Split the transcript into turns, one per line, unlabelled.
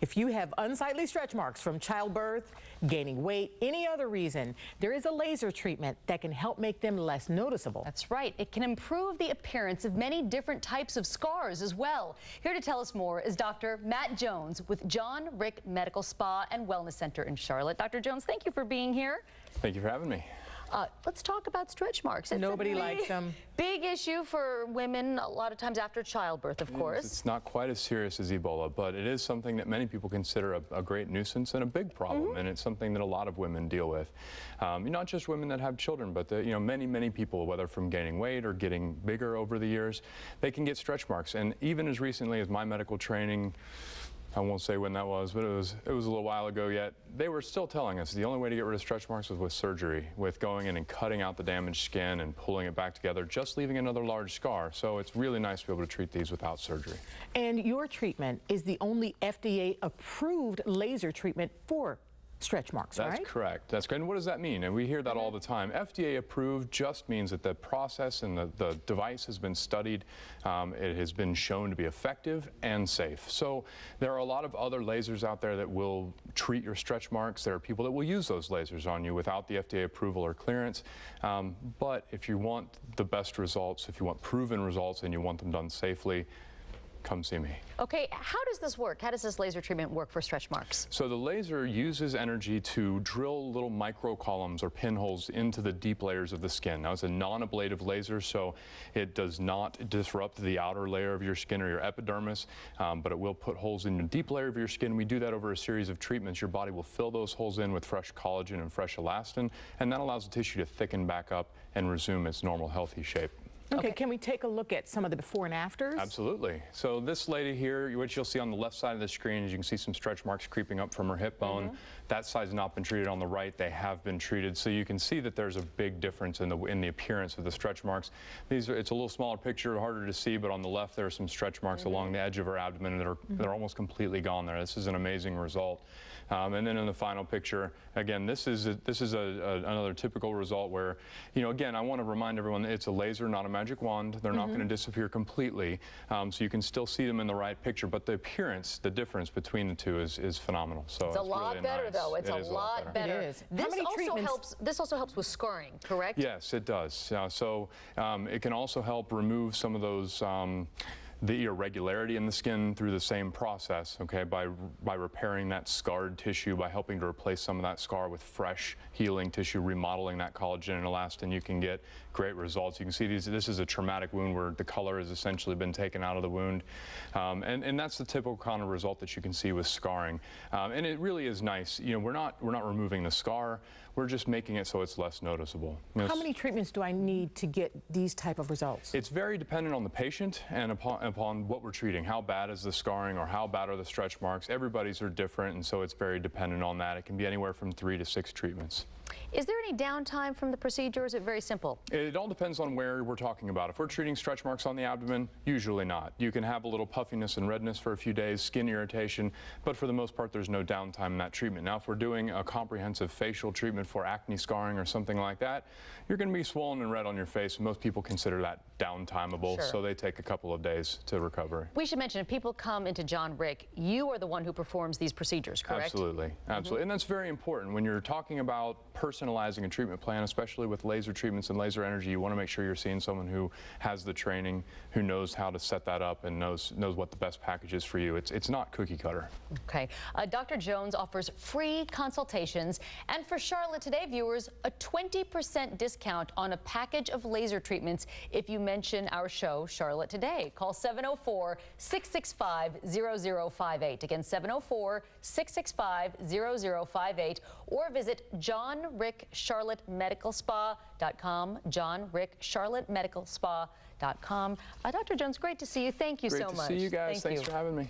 If you have unsightly stretch marks from childbirth, gaining weight, any other reason, there is a laser treatment that can help make them less noticeable.
That's right. It can improve the appearance of many different types of scars as well. Here to tell us more is Dr. Matt Jones with Jon Ric Medical Spa and Wellness Center in Charlotte. Dr. Jones, thank you for being here.
Thank you for having me.
Let's talk about stretch marks. It's
Nobody likes them.
Big issue for women a lot of times after childbirth, of course.
It's not quite as serious as Ebola, but it is something that many people consider a great nuisance and a big problem, and it's something that a lot of women deal with. Not just women that have children, but many people, whether from gaining weight or getting bigger over the years, they can get stretch marks. And even as recently as my medical training, I won't say when that was, but it was a little while ago yet, they were still telling us the only way to get rid of stretch marks was with surgery, with going in and cutting out the damaged skin and pulling it back together, just leaving another large scar. So it's really nice to be able to treat these without surgery. And
your treatment is the only FDA-approved laser treatment for stretch marks, right?
That's correct. That's correct. And what does that mean? And we hear that all the time. FDA approved just means that the process and the device has been studied. It has been shown to be effective and safe. So there are a lot of other lasers out there that will treat your stretch marks. There are people that will use those lasers on you without the FDA approval or clearance. But if you want the best results, if you want proven results and you want them done safely, come see me.
Okay, how does this work? How does this laser treatment work for stretch marks?
So the laser uses energy to drill little micro columns or pinholes into the deep layers of the skin. Now, it's a non-ablative laser, so it does not disrupt the outer layer of your skin or your epidermis, but it will put holes in the deep layer of your skin. We do that over a series of treatments. Your body will fill those holes in with fresh collagen and fresh elastin, and that allows the tissue to thicken back up and resume its normal healthy shape.
Okay, can we take a look at some of the before and afters?
Absolutely. So this lady here, which you'll see on the left side of the screen, is you can see some stretch marks creeping up from her hip bone. That side's not been treated. On the right, they have been treated. So you can see that there's a big difference in the appearance of the stretch marks. It's a little smaller picture, harder to see, but on the left there are some stretch marks along the edge of her abdomen that are almost completely gone there. This is an amazing result. And then in the final picture, again, this is another typical result where, again, I want to remind everyone that it's a laser, not a magic wand. They're not going to disappear completely, so you can still see them in the right picture, but the appearance, the difference between the two is phenomenal. So
it's a lot
really
better,
nice.
though. It's a lot better.
It is.
This also helps with scarring, correct?
Yes, it does. So it can also help remove some of those the irregularity in the skin through the same process, okay, by repairing that scarred tissue, by helping to replace some of that scar with fresh healing tissue, remodeling that collagen and elastin. You can get great results. You can see this is a traumatic wound where the color has essentially been taken out of the wound, and that's the typical kind of result that you can see with scarring. And it really is nice. We're not removing the scar. We're just making it so it's less noticeable.
How many treatments do I need to get these type of results?
It's very dependent on the patient and upon what we're treating. How bad is the scarring or how bad are the stretch marks? Everybody's are different, and so it's very dependent on that. It can be anywhere from 3 to 6 treatments.
Is there any downtime from the procedure, or is it very simple?
It all depends on where we're talking about. If we're treating stretch marks on the abdomen, usually not. You can have a little puffiness and redness for a few days, skin irritation, but for the most part there's no downtime in that treatment. Now, if we're doing a comprehensive facial treatment for acne scarring or something like that, you're going to be swollen and red on your face. Most people consider that downtimeable, so they take a couple of days to recover.
We should mention, if people come into Jon Ric, you are the one who performs these procedures, correct?
Absolutely, absolutely. And that's very important. When you're talking about personalizing a treatment plan, especially with laser treatments and laser energy, you want to make sure you're seeing someone who has the training, who knows how to set that up and knows what the best package is for you. It's not cookie cutter.
Okay. Dr. Jones offers free consultations, and for Charlotte Today viewers, a 20% discount on a package of laser treatments if you mention our show, Charlotte Today. Call 704-665-0058. Again, 704-665-0058, or visit JonRicCharlotteMedicalSpa.com, JonRicCharlotteMedicalSpa.com. Dr. Jones, great to see you. Thank you so much.
Great to see you guys. Thanks for having me.